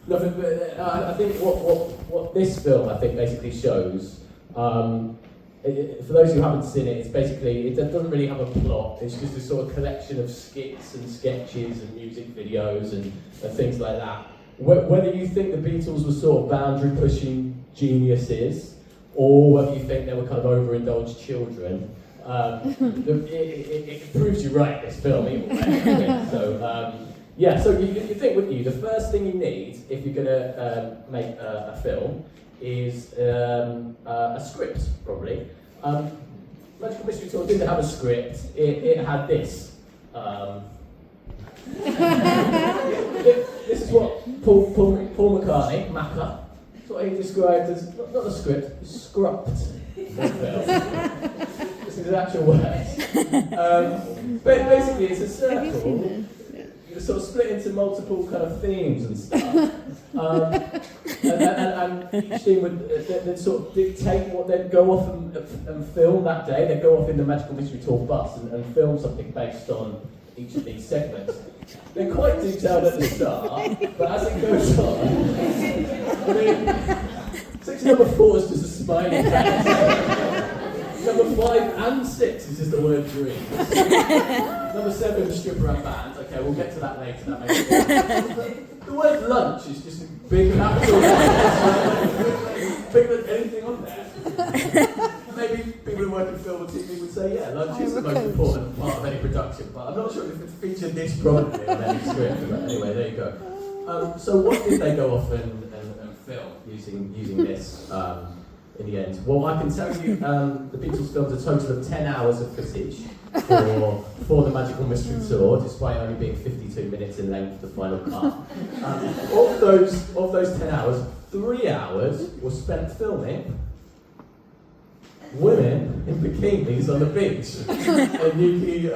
Nothing, but I think what this film I think basically shows, for those who haven't seen it, it's basically, it doesn't really have a plot. It's just a sort of collection of skits and sketches and music videos and things like that. Whether you think the Beatles were sort of boundary-pushing geniuses, or whether you think they were kind of overindulged children, it proves you right, this film, either way. So, yeah, so you think, wouldn't you, the first thing you need if you're going to make a film is a script, probably. Magical Mystery Tour didn't have a script, it had this. This is what Paul McCartney, Macca, that's what he described as, not a script, a scrupt. This is his actual words. But basically it's a circle, sort of split into multiple kind of themes and stuff. And each theme would they'd sort of dictate what they'd go off and film that day. They'd go off in the Magical Mystery Tour bus and film something based on each of these segments. They're quite detailed at the start, but as it goes on, I mean, section number 4 is just a smiley face. Number 5 and 6 is just the word dreams. Number 7, stripper and band. Okay, we'll get to that later. That makes sense. The word lunch is just a big capital letter. Bigger than anything on there. Maybe people who work in film or TV would say, yeah, lunch is the most important part of any production, but I'm not sure if it's featured this prominently on any script. But anyway, there you go. So what did they go off and film using this? In the end? Well, I can tell you the Beatles filmed a total of 10 hours of footage for the Magical Mystery Tour, despite only being 52 minutes in length, the final cut. Of those 10 hours, 3 hours were spent filming women in bikinis on the beach in Newquay,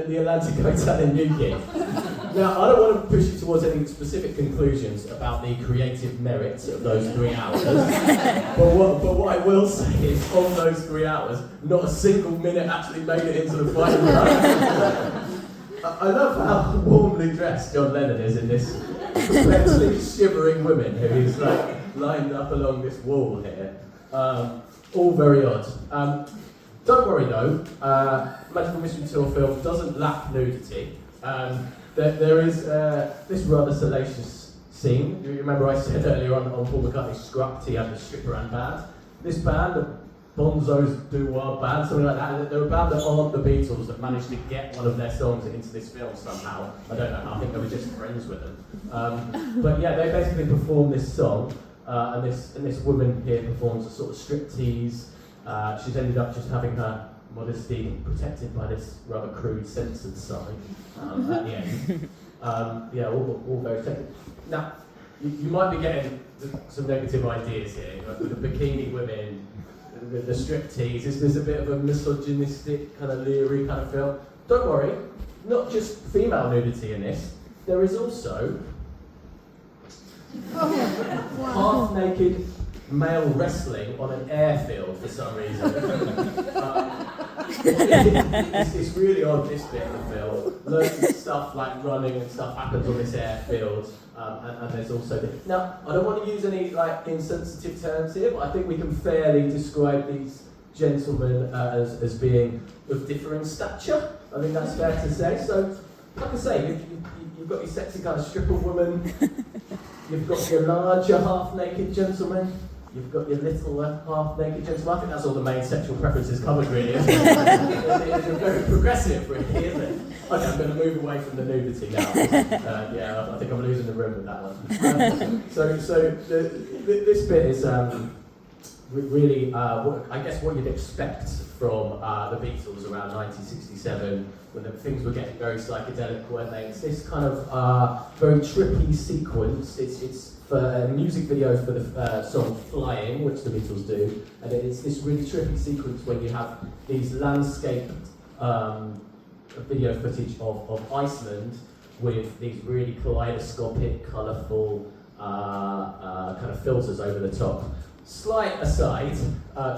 in the Atlantic Hotel in Newquay. Now, I don't want to push you towards any specific conclusions about the creative merits of those 3 hours, but what I will say is, of those 3 hours, not a single minute actually made it into the final cut. I love how warmly dressed John Lennon is in this potentially shivering women who he's like lined up along this wall here. All very odd. Don't worry though, Magical Mystery Tour film doesn't lack nudity. There is this rather salacious scene. You remember I said earlier on Paul McCartney's Scrupt, he had the stripper and band. This band, the Bonzo's Doo-Wah band, something like that, they're a band that aren't the Beatles that managed to get one of their songs into this film somehow. I don't know how, I think they were just friends with them. But yeah, they basically performed this song, and this woman here performs a sort of striptease. She's ended up just having her modesty protected by this rather crude censored sign at the end. Yeah, all very technical. Now, you might be getting some negative ideas here, but with the bikini women, the striptease, is this a bit of a misogynistic, kind of leery kind of film? Don't worry, not just female nudity in this, there is also half-naked male wrestling on an airfield for some reason. It's really odd, this bit of the film. Loads of stuff like running and stuff happens on this airfield, and there's also now, I don't want to use any like insensitive terms here, but I think we can fairly describe these gentlemen as being of differing stature. I think that's fair to say. So, like I say, you've got your sexy kind of stripper woman, you've got your larger half-naked gentleman, you've got your little half-naked gentleman. I think that's all the main sexual preferences covered, really, isn't it? It's very progressive, really, isn't it? Okay, I'm going to move away from the nudity now. Yeah, I think I'm losing the room with that one. So this bit is really, I guess, what you'd expect from the Beatles around 1967, when things were getting very psychedelic, weren't they? It's this kind of very trippy sequence. It's for a music video for the song Flying, which the Beatles do, and it's this really trippy sequence when you have these landscape video footage of Iceland with these really kaleidoscopic, colourful kind of filters over the top. Slight aside,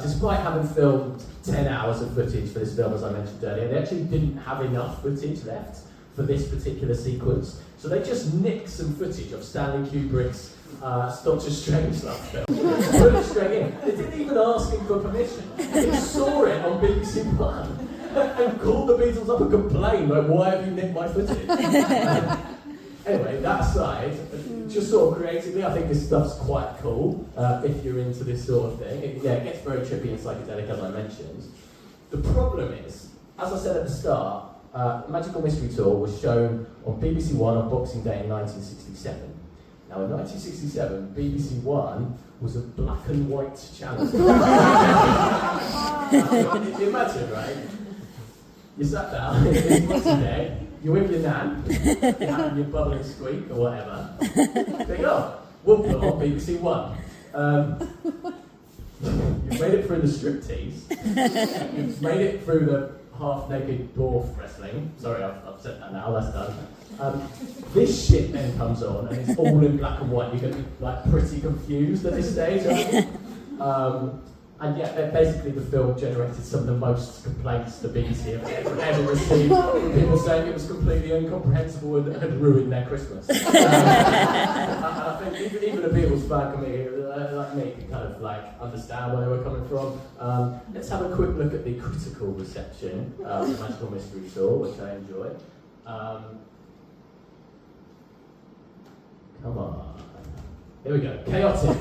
despite having filmed 10 hours of footage for this film, as I mentioned earlier, they actually didn't have enough footage left for this particular sequence. So they just nicked some footage of Stanley Kubrick's Doctor Strangelove film. Put it straight in. They didn't even ask him for permission. He saw it on BBC One and called the Beatles up and complained, like, why have you nicked my footage? Anyway, that aside, just sort of creatively, I think this stuff's quite cool if you're into this sort of thing. It gets very trippy and psychedelic, as I mentioned. The problem is, as I said at the start, Magical Mystery Tour was shown on BBC One on Boxing Day in 1967. Now, in 1967, BBC One was a black and white channel. Imagine, right? You sat down, it's Boxing Day, you're with your nan, you're having your bubbling squeak or whatever. Think, oh, we'll put on BBC One. You've made it through the striptease. You've made it through the half-naked dwarf wrestling. Sorry, I've said that now, that's done. This shit then comes on and it's all in black and white. You're going to be like pretty confused at this stage, aren't you? And yeah, basically the film generated some of the most complaints the BBC have ever received. People saying it was completely incomprehensible and had ruined their Christmas. And I think even a Beatles fan like me can kind of like understand where they were coming from. Let's have a quick look at the critical reception of the Magical Mystery Tour, which I enjoy. Come on. Here we go. Chaotic.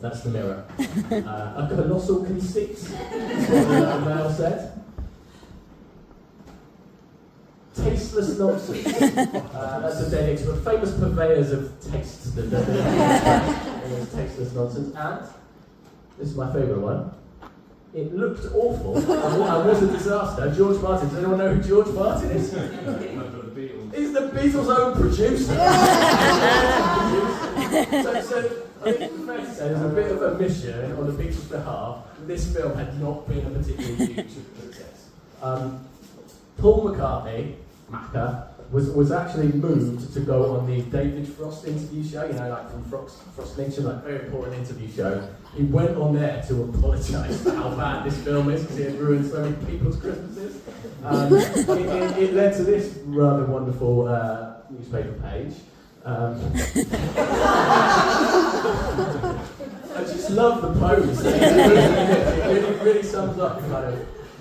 That's the mirror. A colossal conceit, is what the mail said. Tasteless nonsense. That's a dedication to the famous purveyors of taste. Tasteless nonsense. And, this is my favourite one, it looked awful and was a disaster. George Martin. Does anyone know who George Martin is? He's the Beatles' own producer. So I think it's fair to say there's a bit of a mission on the Beatles' behalf that this film had not been a particularly huge success. Paul McCartney, Macca, was actually moved to go on the David Frost interview show, you know, like from Frost Nixon, like very important interview show. He went on there to apologise for how bad this film is because it had ruined so many people's Christmases. It led to this rather wonderful newspaper page. I just love the pose. It really sums up the kind of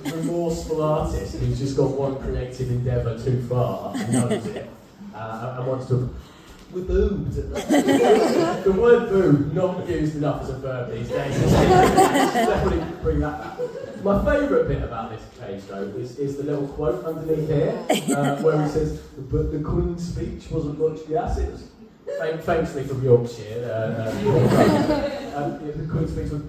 remorseful artist who's just got one creative endeavour too far and knows it and wants to. We're boobed. The word boob, not used enough as a verb these days. Definitely bring that back. My favourite bit about this page, though, is the little quote underneath here, where it says, "But the Queen's speech wasn't much gas." It was famously from Yorkshire. The Queen's speech was.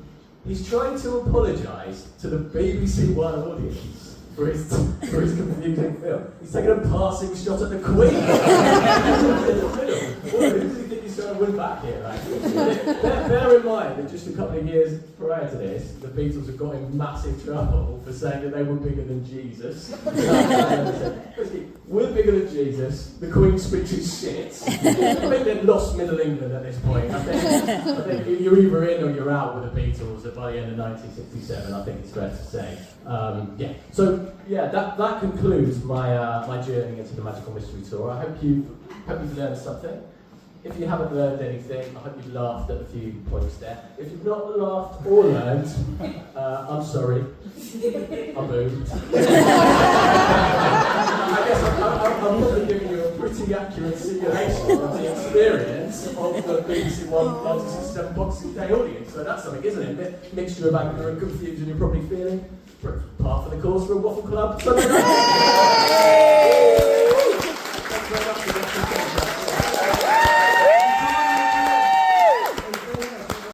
He's trying to apologise to the BBC One audience for his confusing film. He's taking a passing shot at the Queen. Who does he think he's trying to win back here? Right? Bear in mind that just a couple of years prior to this, the Beatles had got in massive trouble for saying that they were bigger than Jesus. We're bigger than Jesus. The Queen's speech is shit. I think they'd lost Middle England at this point. I think you're either in or you're out with the Beatles by the end of 1967. I think it's fair to say. That concludes my journey into the Magical Mystery Tour. I hope you've learned something. If you haven't learned anything, I hope you've laughed at a few points there. If you've not laughed or learned, I'm sorry. I'm moved. I guess I'm probably giving you a pretty accurate simulation of the experience of the BBC One 1967 Boxing Day audience. So that's something, isn't it? A mixture of anger and confusion you're probably feeling. Part of the course for a waffle club.